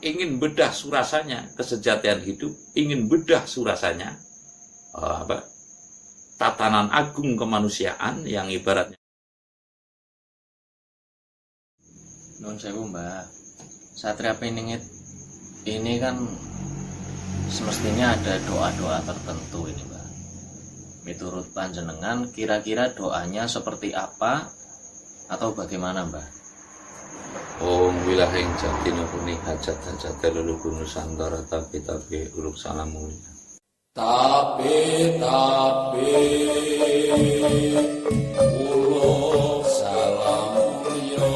ingin bedah surasanya kesejatian hidup, ingin bedah surasanya tatanan agung kemanusiaan yang ibaratnya. Nun sewu Mbah, Satria Piningit ini kan semestinya ada doa-doa tertentu ini Mbah. Miturut panjenengan kira-kira doanya seperti apa atau bagaimana Mbah? Om wilahing jati nukuni hajat-hajat leluhur Nusantara tapi uluk salamu. Tapi uluk salamu yo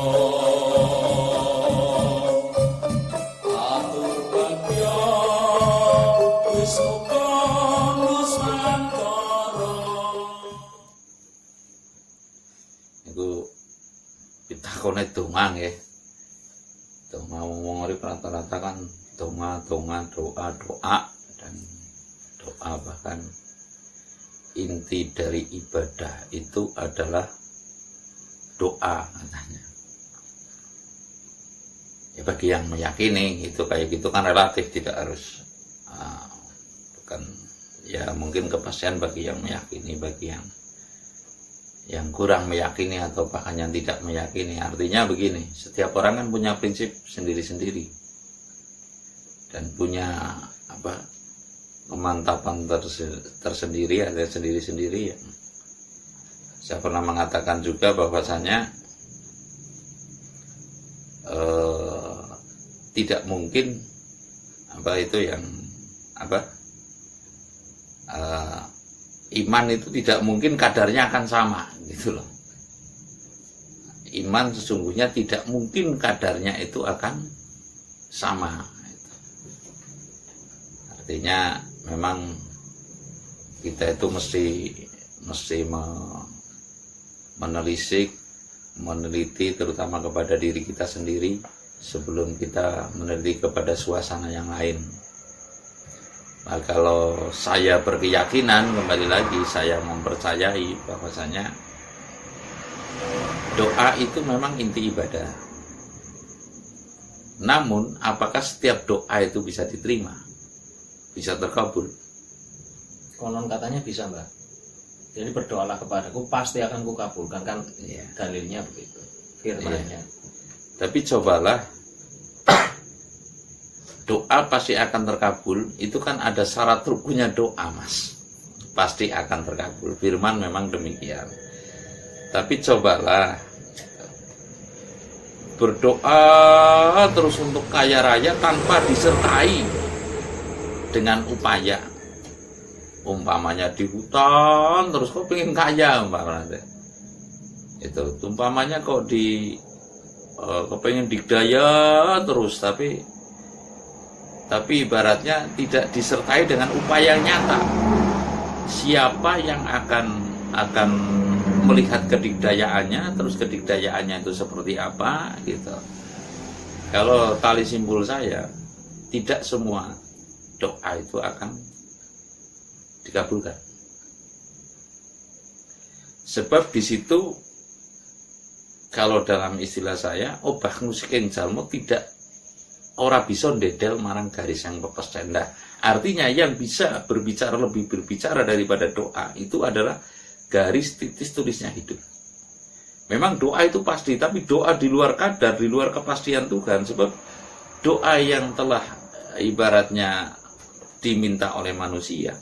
atur bagyo wis muga Nusantara. Iku pitakone donga nggih. Donga wong urip rata-rata kan donga, doa, dan doa bahkan inti dari ibadah itu adalah doa katanya. Ya bagi yang meyakini itu kayak gitu kan relatif, tidak harus bukan ya mungkin kepastian bagi yang meyakini, bagi yang kurang meyakini atau bahkan yang tidak meyakini. Artinya begini, setiap orang kan punya prinsip sendiri-sendiri dan punya kemantapan tersendiri, ada sendiri-sendiri ya. Saya pernah mengatakan juga bahwasanya tidak mungkin iman itu tidak mungkin kadarnya akan sama gitu loh. Iman sesungguhnya tidak mungkin kadarnya itu akan sama. Artinya memang kita itu mesti menelisik, meneliti terutama kepada diri kita sendiri sebelum kita meneliti kepada suasana yang lain. Nah, kalau saya berkeyakinan, kembali lagi saya mempercayai bahwasanya doa itu memang inti ibadah. Namun, apakah setiap doa itu bisa diterima? Bisa terkabul? Konon katanya bisa Mbak. Jadi berdoalah kepadaku pasti akan kukabulkan, kan ya. Dalilnya begitu, firmannya. Ya. Tapi cobalah, doa pasti akan terkabul, itu kan ada syarat rukunnya doa mas, pasti akan terkabul, firman memang demikian. Tapi cobalah berdoa terus untuk kaya raya tanpa disertai dengan upaya. Umpamanya di hutan terus kok pengen kaya umpamanya itu, umpamanya kok kepengen digdaya terus tapi ibaratnya tidak disertai dengan upaya nyata. Siapa yang akan melihat kedigdayaannya, terus kedigdayaannya itu seperti apa gitu. Kalau tali simpul saya, tidak semua doa itu akan dikabulkan. Sebab di situ kalau dalam istilah saya, obah ngusiking jalmo tidak ora bisa ndedel marang garis yang pepes cendah. Artinya yang bisa lebih berbicara daripada doa itu adalah garis titis tulisnya hidup. Memang doa itu pasti, tapi doa di luar kadar, di luar kepastian Tuhan. Sebab doa yang telah ibaratnya diminta oleh manusia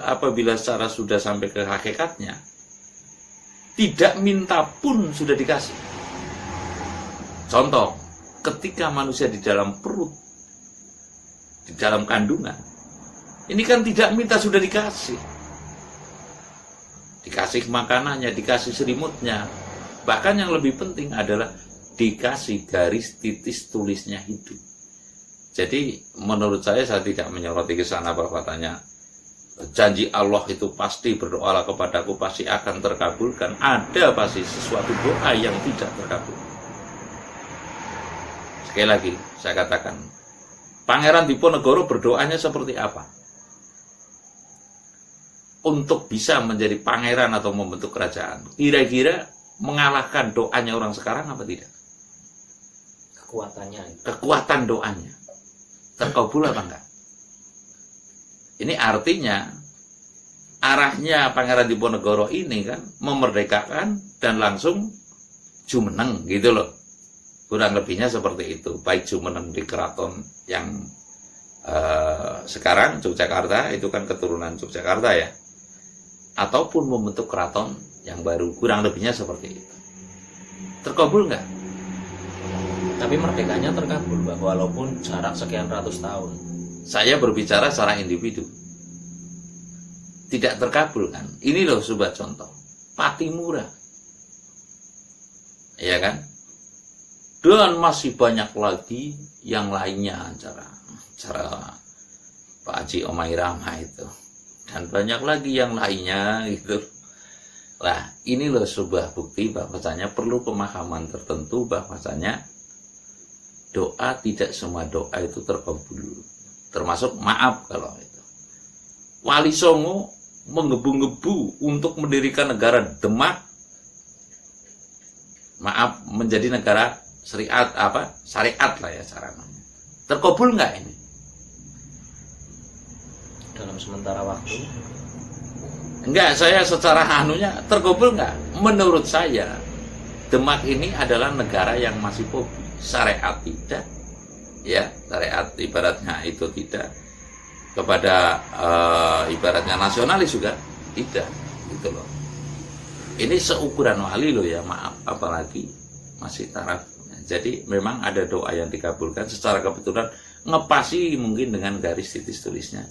apabila secara sudah sampai ke hakikatnya, tidak minta pun sudah dikasih. Contoh, ketika manusia di dalam perut, di dalam kandungan, ini kan tidak minta sudah dikasih. Dikasih makanannya, dikasih selimutnya. Bahkan yang lebih penting adalah dikasih garis titis tulisnya hidup. Jadi menurut saya tidak menyoroti ke sana bahwasanya janji Allah itu pasti, berdoalah kepadaku pasti akan terkabulkan. Ada pasti sesuatu doa yang tidak terkabul. Sekali lagi saya katakan, Pangeran Diponegoro berdoanya seperti apa? Untuk bisa menjadi pangeran atau membentuk kerajaan, kira-kira mengalahkan doanya orang sekarang apa tidak? kekuatan doanya terkabul apa enggak. Ini artinya arahnya Pangeran Diponegoro ini kan memerdekakan dan langsung jumeneng gitu loh. Kurang lebihnya seperti itu. Baik jumeneng di keraton yang sekarang Yogyakarta, itu kan keturunan Yogyakarta ya, ataupun membentuk keraton yang baru, kurang lebihnya seperti itu. Terkabul nggak? Tapi merdekanya terkabul, Mbak, walaupun jarak sekian ratus tahun. Saya berbicara secara individu. Tidak terkabul kan? Ini loh sebuah contoh. Patimura. Iya kan? Dan masih banyak lagi yang lainnya cara Pak Haji Omairama itu. Dan banyak lagi yang lainnya gitu. Lah, ini loh sebuah bukti bahwasanya perlu pemahaman tertentu bahwasanya doa, tidak semua doa itu terkabul. Termasuk maaf kalau itu. Wali Songo menggebu-gebu untuk mendirikan negara Demak. Maaf, menjadi negara syariat lah ya caranya. Terkabul nggak ini? Dalam sementara waktu. Enggak, saya secara anunya terkabul enggak? Menurut saya Demak ini adalah negara yang masih pobi, syariat tidak, ya syariat ibaratnya itu tidak, kepada ibaratnya nasionalis juga tidak, gitu loh. Ini seukuran wali loh ya, maaf, apalagi masih taraf. Jadi memang ada doa yang dikabulkan secara kebetulan, ngepasi mungkin dengan garis titis tulisnya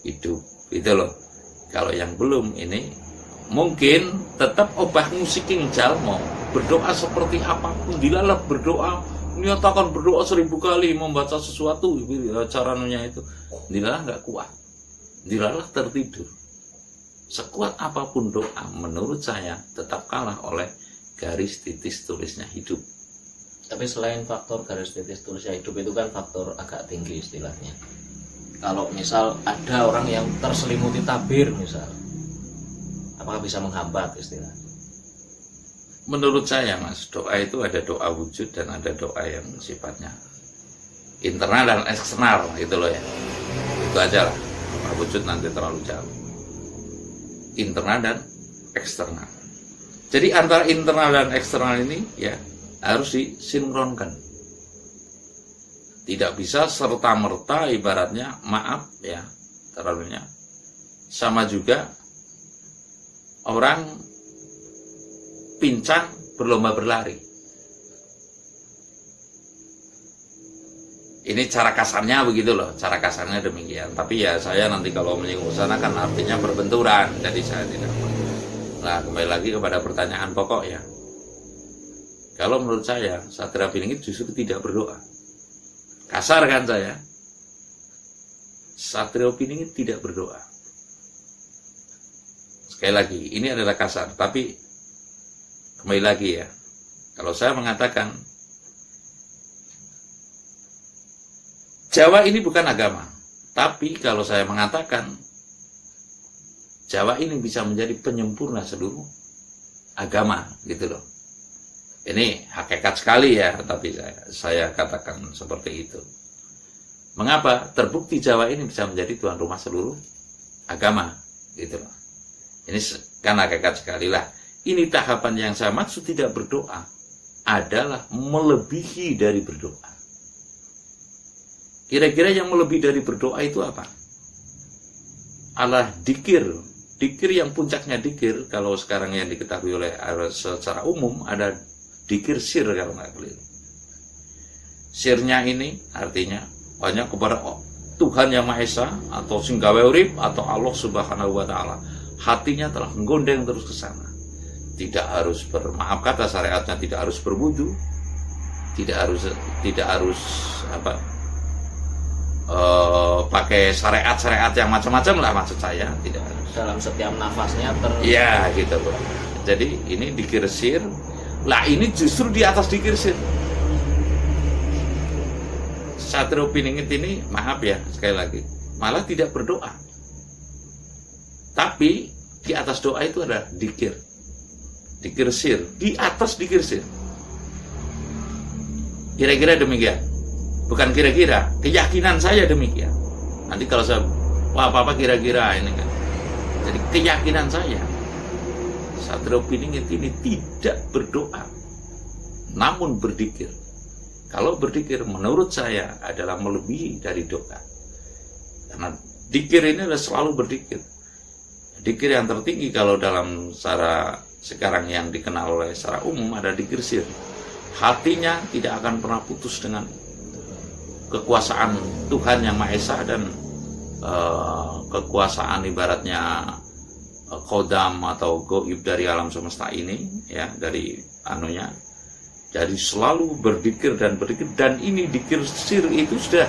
hidup, itu loh. Kalau yang belum ini mungkin tetap obah musiking jalmo, berdoa seperti apapun, dilalah berdoa, nyatakan berdoa 1000 kali membaca sesuatu, caranya itu dilalah nggak kuat, dilalah tertidur. Sekuat apapun doa, menurut saya tetap kalah oleh garis titis tulisnya hidup. Tapi selain faktor garis titis tulisnya hidup, itu kan faktor agak tinggi istilahnya. Kalau misal ada orang yang terselimuti tabir misal, apakah bisa menghambat istilah? Menurut saya Mas, doa itu ada doa wujud dan ada doa yang sifatnya internal dan eksternal, gitu loh ya. Itu aja lah. Doa wujud nanti terlalu jauh. Internal dan eksternal. Jadi antara internal dan eksternal ini ya harus disinkronkan. Tidak bisa serta-merta ibaratnya, maaf ya, terlalunya. Sama juga orang pincang berlomba berlari. Ini cara kasarnya begitu loh, cara kasarnya demikian. Tapi ya saya nanti kalau menyinggung sana kan artinya berbenturan, jadi saya tidak mau. Nah, kembali lagi kepada pertanyaan pokok ya. Kalau menurut saya, Satria Piningit justru tidak berdoa. Kasar kan saya? Satrio Piningit tidak berdoa. Sekali lagi, ini adalah kasar, tapi kembali lagi ya. Kalau saya mengatakan Jawa ini bukan agama, tapi kalau saya mengatakan Jawa ini bisa menjadi penyempurna seluruh agama, gitu loh. Ini hakikat sekali ya, tapi saya katakan seperti itu. Mengapa? Terbukti Jawa ini bisa menjadi tuan rumah seluruh agama, gitu loh. Ini kan hakikat sekali lah. Ini tahapan yang saya maksud tidak berdoa adalah melebihi dari berdoa. Kira-kira yang melebihi dari berdoa itu apa? Adalah dikir. Dikir yang puncaknya dikir, kalau sekarang yang diketahui oleh secara umum ada dikir sir kalau nggak keliru. Sirnya ini artinya banyak kepada Tuhan Yang Maha Esa atau Singgawe Urip atau Allah Subhanahu wa Ta'ala. Hatinya telah menggondeng terus ke sana. Tidak harus bermaaf kata syariatnya, tidak harus berwudu, tidak harus pakai syariat yang macam-macam lah, maksud saya tidak harus. Dalam setiap nafasnya ya gitu loh. Jadi ini dikir sir. Lah ini justru di atas dikir sir. Satrio Piningit ini, maaf ya sekali lagi, malah tidak berdoa. Tapi di atas doa itu ada dikir. Dikir sir, di atas dikir sir. Kira-kira demikian. Bukan kira-kira, keyakinan saya demikian. Nanti kalau saya apa-apa kira-kira ini kan. Jadi keyakinan saya, Satrio Piningit ini tidak berdoa, namun berzikir. Kalau berzikir menurut saya adalah melebihi dari doa. Karena zikir ini adalah selalu berzikir. Zikir yang tertinggi kalau dalam secara sekarang yang dikenal oleh secara umum ada zikir sir. Hatinya tidak akan pernah putus dengan kekuasaan Tuhan Yang Maha Esa dan kekuasaan ibaratnya kodam atau goib dari alam semesta ini, ya, dari anunya. Jadi selalu berzikir dan berzikir, dan ini zikir sir itu sudah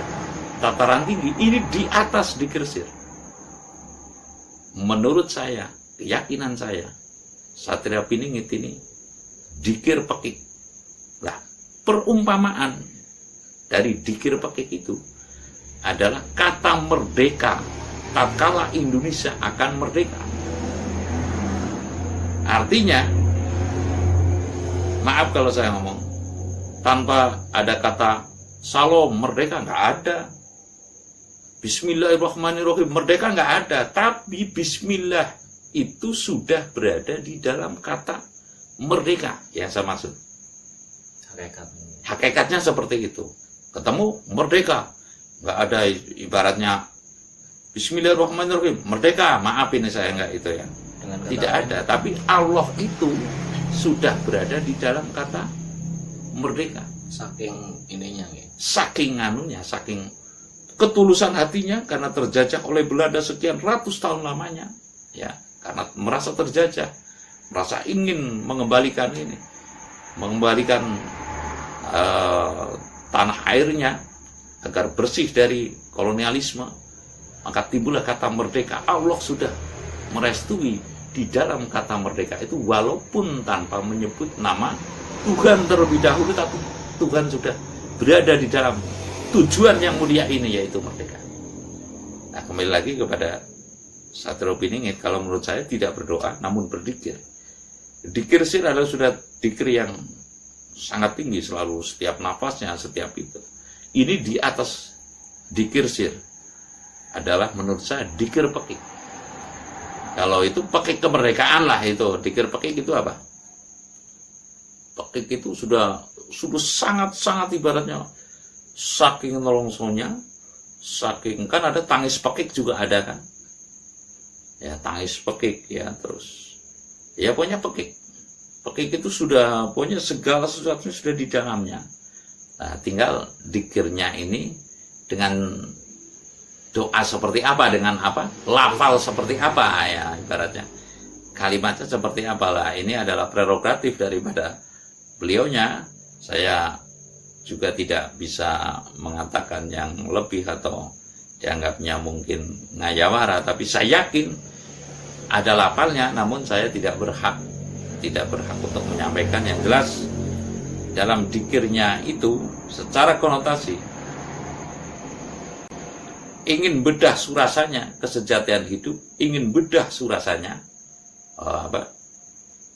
tataran tinggi, ini di atas zikir sir. Menurut saya, keyakinan saya, Satrio Piningit ini zikir pekik. Lah, perumpamaan dari zikir pekik itu adalah kata merdeka tatkala Indonesia akan merdeka. Artinya, maaf kalau saya ngomong, tanpa ada kata salam merdeka nggak ada, Bismillahirrahmanirrahim merdeka nggak ada, tapi Bismillah itu sudah berada di dalam kata merdeka yang saya maksud. Hakikatnya seperti itu. Ketemu merdeka, nggak ada ibaratnya Bismillahirrahmanirrahim merdeka. Maaf ini saya nggak itu ya. Tidak ada. Tapi Allah itu sudah berada di dalam kata merdeka. Saking ininya, ya. Saking anunya, saking ketulusan hatinya karena terjajah oleh Belanda sekian ratus tahun lamanya, ya, karena merasa terjajah, merasa ingin mengembalikan ini, mengembalikan tanah airnya agar bersih dari kolonialisme, maka timbullah kata merdeka. Allah sudah merestui di dalam kata merdeka itu walaupun tanpa menyebut nama Tuhan terlebih dahulu, tapi Tuhan sudah berada di dalam tujuan yang mulia ini, yaitu merdeka. Nah, kembali lagi kepada Satrio Piningit, kalau menurut saya tidak berdoa namun berzikir. Zikir sir adalah sudah zikir yang sangat tinggi, selalu setiap nafasnya, setiap itu. Ini di atas zikir sir adalah menurut saya zikir pekik. Kalau itu pekik kemerdekaan lah itu. Zikir pekik itu apa? Pekik itu sudah sangat-sangat ibaratnya saking nolongsonya, saking, kan ada tangis pekik juga ada kan, ya, tangis pekik, ya, terus ya pokoknya pekik itu sudah pokoknya segala sesuatu sudah di dalamnya. Nah, tinggal zikirnya ini dengan doa seperti apa, dengan apa, lafal seperti apa, ya, ibaratnya kalimatnya seperti apalah. Ini adalah prerogatif daripada beliaunya. Saya juga tidak bisa mengatakan yang lebih atau dianggapnya mungkin ngayawara, tapi saya yakin ada lafalnya, namun saya tidak berhak untuk menyampaikan. Yang jelas dalam zikirnya itu secara konotasi ingin bedah surasanya kesejatian hidup, ingin bedah surasanya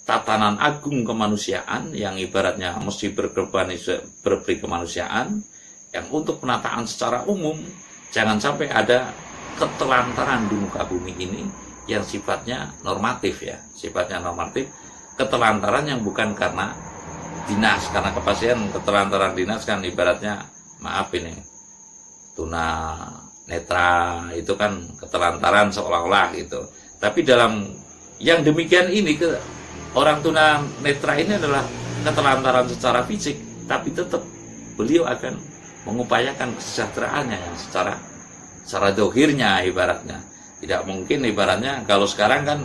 tatanan agung kemanusiaan yang ibaratnya mesti berberi kemanusiaan, yang untuk penataan secara umum jangan sampai ada ketelantaran di muka bumi ini yang sifatnya normatif, ya, sifatnya normatif, ketelantaran yang bukan karena dinas, karena kepastian ketelantaran dinas kan ibaratnya, maaf ini, tuna netra itu kan ketelantaran seolah-olah gitu. Tapi dalam yang demikian ini orang tuna netra ini adalah ketelantaran secara fisik, tapi tetap beliau akan mengupayakan kesejahteraannya yang secara dohirnya ibaratnya. Tidak mungkin ibaratnya kalau sekarang kan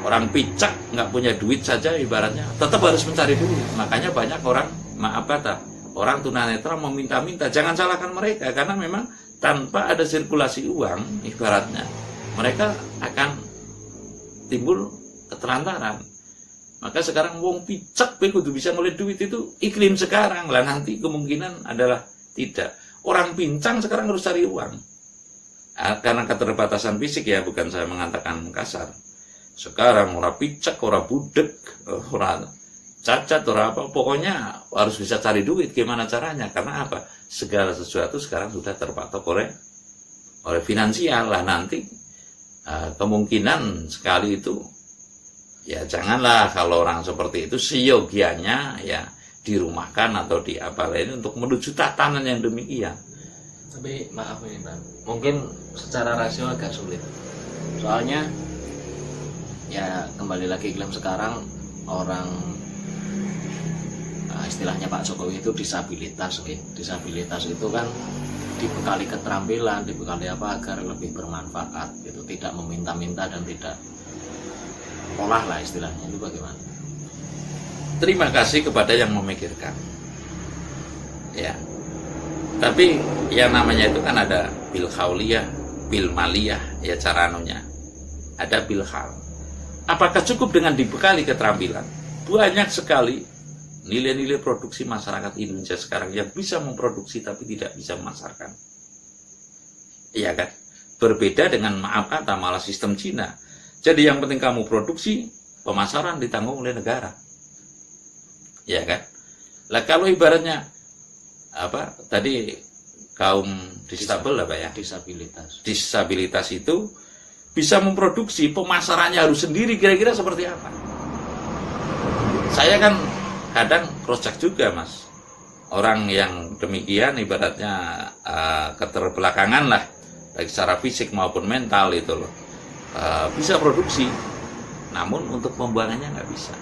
orang picak nggak punya duit saja ibaratnya tetap harus mencari duit. Makanya banyak orang, maaf kata, orang tunanetra meminta-minta. Jangan salahkan mereka, karena memang tanpa ada sirkulasi uang ibaratnya mereka akan timbul ketelantaran. Maka sekarang wong picak kudu bisa ngoleh duit, itu iklim sekarang lah. Nanti kemungkinan adalah tidak. Orang pincang sekarang harus cari uang. Karena keterbatasan fisik, ya, bukan saya mengatakan kasar. Sekarang orang picak, orang budek, orang cacat atau apa, pokoknya harus bisa cari duit. Gimana caranya? Karena apa? Segala sesuatu sekarang sudah terpatok oleh finansial lah. Nanti kemungkinan sekali itu, ya janganlah kalau orang seperti itu seyogianya ya dirumahkan atau di apa lain untuk menuju tatanan yang demikian. Tapi maaf ini Bang, mungkin secara rasio agak sulit. Soalnya ya kembali lagi klaim sekarang orang istilahnya Pak Jokowi itu disabilitas, okay. Disabilitas itu kan dibekali keterampilan, dibekali apa agar lebih bermanfaat, gitu, tidak meminta-minta dan tidak polah lah istilahnya. Itu bagaimana? Terima kasih kepada yang memikirkan, ya. Tapi yang namanya itu kan ada bil khauliyah, bil maliyah, ya cara anunya. Ada bil khal. Apakah cukup dengan dibekali keterampilan? Banyak sekali nilai-nilai produksi masyarakat Indonesia sekarang yang bisa memproduksi tapi tidak bisa memasarkan. Iya kan? Berbeda dengan maaf kata malah sistem Cina. Jadi yang penting kamu produksi, pemasaran ditanggung oleh negara. Iya kan? Lah kalau ibaratnya apa tadi kaum disabel apa ya? Disabilitas itu bisa memproduksi, pemasarannya harus sendiri, kira-kira seperti apa? Saya kan kadang cross-check juga Mas, orang yang demikian ibaratnya keterbelakangan lah, baik secara fisik maupun mental itu loh, bisa produksi, namun untuk pembuangannya nggak bisa.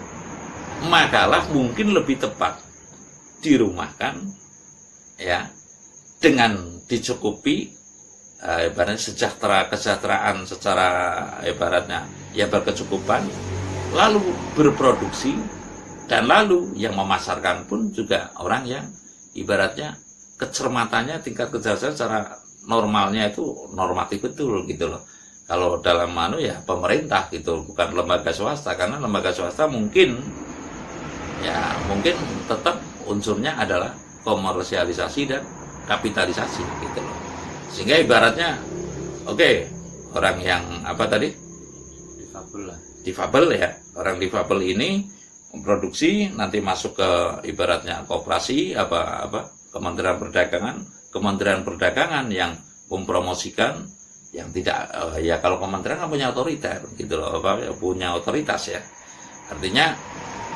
Makalah mungkin lebih tepat dirumahkan, ya, dengan dicukupi ibaratnya kesejahteraan secara ibaratnya ya berkecukupan, lalu berproduksi. Dan lalu yang memasarkan pun juga orang yang ibaratnya kecermatannya, tingkat kecerdasan secara normalnya itu normatif betul gitu loh. Kalau dalam ya pemerintah gitu, bukan lembaga swasta, karena lembaga swasta mungkin tetap unsurnya adalah komersialisasi dan kapitalisasi gitu loh. Sehingga ibaratnya orang yang apa tadi? Difabel ya. Orang difabel ini memproduksi, nanti masuk ke ibaratnya koperasi Kementerian Perdagangan yang mempromosikan yang tidak ya kalau kementerian kan punya otoriter gitu loh, punya otoritas ya. Artinya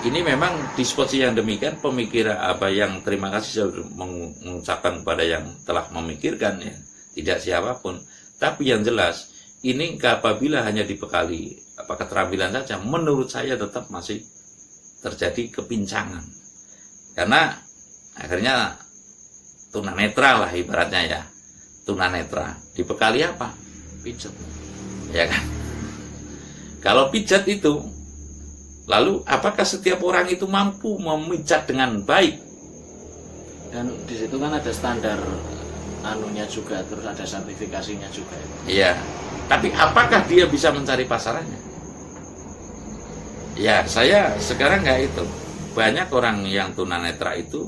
ini memang disposisi yang demikian, pemikiran yang terima kasih saya mengucapkan kepada yang telah memikirkan ya, tidak siapapun. Tapi yang jelas ini apabila hanya dibekali keterampilan saja, menurut saya tetap masih terjadi kepincangan, karena akhirnya tunanetra lah ibaratnya ya, tunanetra dibekali apa? Pijat, ya kan? Kalau pijat itu, lalu apakah setiap orang itu mampu memijat dengan baik? Dan di situ kan ada standar anunya juga, terus ada sertifikasinya juga. Iya, tapi apakah dia bisa mencari pasarannya? Ya, saya sekarang nggak itu. Banyak orang yang tunanetra itu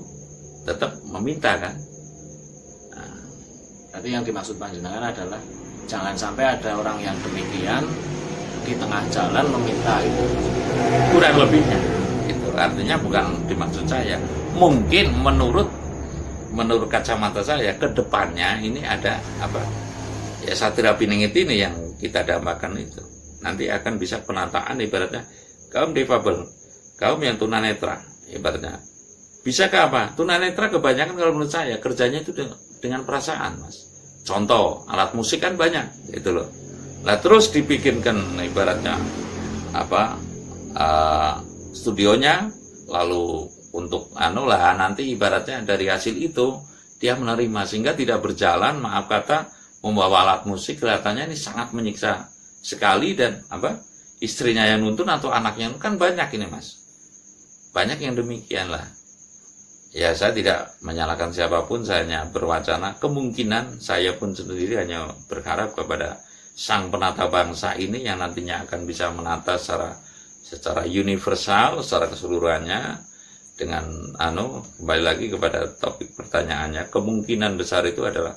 tetap meminta kan. Tapi yang dimaksud panjenengan adalah jangan sampai ada orang yang demikian di tengah jalan meminta itu. Kurang lebihnya. Itu artinya bukan dimaksud saya. Mungkin menurut kacamata saya ke depannya ini ada ya Satria Piningit ini yang kita dambakan itu. Nanti akan bisa penataan ibaratnya kaum difabel, kaum yang tunanetra, ibaratnya. Bisakah apa? Tunanetra kebanyakan kalau menurut saya kerjanya itu dengan perasaan, Mas. Contoh, alat musik kan banyak, itu loh. Lah terus dibikinkan ibaratnya studionya, lalu untuk nanti ibaratnya dari hasil itu dia menerima, sehingga tidak berjalan, maaf kata, membawa alat musik kelihatannya ini sangat menyiksa sekali, dan istrinya yang nuntun atau anaknya kan banyak ini Mas, banyak yang demikian lah. Ya saya tidak menyalahkan siapapun, saya hanya berwacana kemungkinan, saya pun sendiri hanya berharap kepada sang penata bangsa ini yang nantinya akan bisa menata secara universal, secara keseluruhannya, dengan kembali lagi kepada topik pertanyaannya, kemungkinan besar itu adalah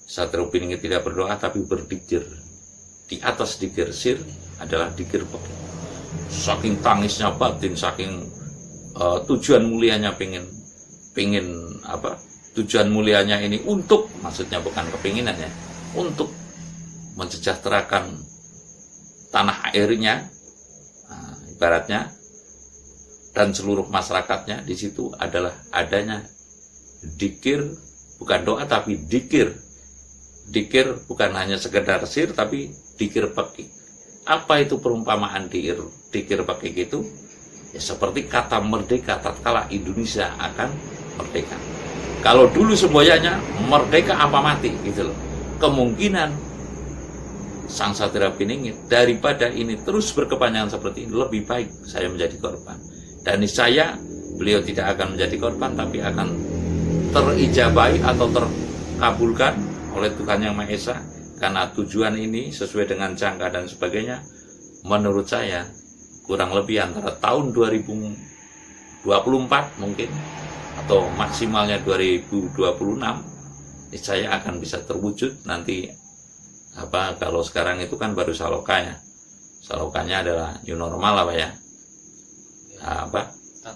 Satria Piningit tidak berdoa tapi berdikir. Di atas dikir sir adalah dikir peking. Saking tangisnya batin, saking tujuan mulianya pengen apa? Tujuan mulianya ini untuk, maksudnya bukan kepinginan ya, untuk mensejahterakan tanah airnya, ibaratnya, dan seluruh masyarakatnya. Di situ adalah adanya dikir, bukan doa tapi dikir. Dikir bukan hanya sekedar sir, tapi dikir pekik. Apa itu perumpamaan dikir pekik itu? Ya, seperti kata merdeka tatkala Indonesia akan merdeka. Kalau dulu semboyannya merdeka apa mati gitu loh. Kemungkinan Sang Satria Piningit daripada ini terus berkepanjangan seperti ini, lebih baik saya menjadi korban. Dan niscaya beliau tidak akan menjadi korban, tapi akan terijabahi atau terkabulkan oleh Tuhan Yang Maha Esa. Karena tujuan ini sesuai dengan jangka dan sebagainya, menurut saya kurang lebih antara tahun 2024 mungkin atau maksimalnya 2026 saya akan bisa terwujud. Nanti apa, kalau sekarang itu kan baru saloka ya, salokanya adalah new normal apa ya,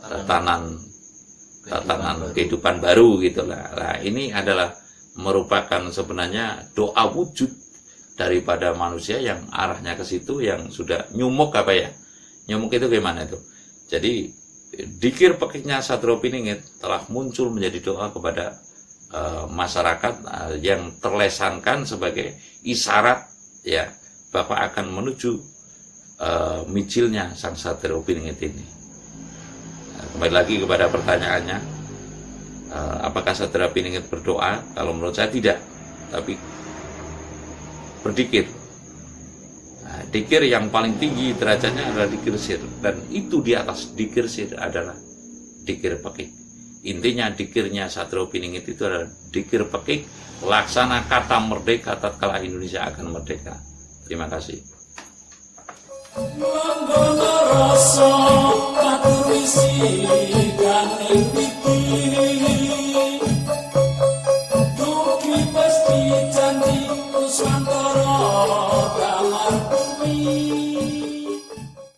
tatanan kehidupan baru gitulah. Nah, ini adalah merupakan sebenarnya doa wujud daripada manusia yang arahnya ke situ, yang sudah nyumuk apa ya, nyumuk itu gimana itu. Jadi dikir pekiknya Satrio Piningit telah muncul menjadi doa kepada masyarakat yang terlesankan sebagai isyarat ya, Bapak akan menuju mijilnya Sang Satrio Piningit ini. Kembali lagi kepada pertanyaannya, apakah Satria Piningit berdoa? Kalau menurut saya tidak, tapi berdikir. Nah, dikir yang paling tinggi derajatnya adalah dikir sir, dan itu di atas dikir sir adalah dikir pekik. Intinya dikirnya Satrio Piningit itu adalah dikir pekik, laksana kata merdeka tatkala Indonesia akan merdeka. Terima kasih. Manggono rasa matur isi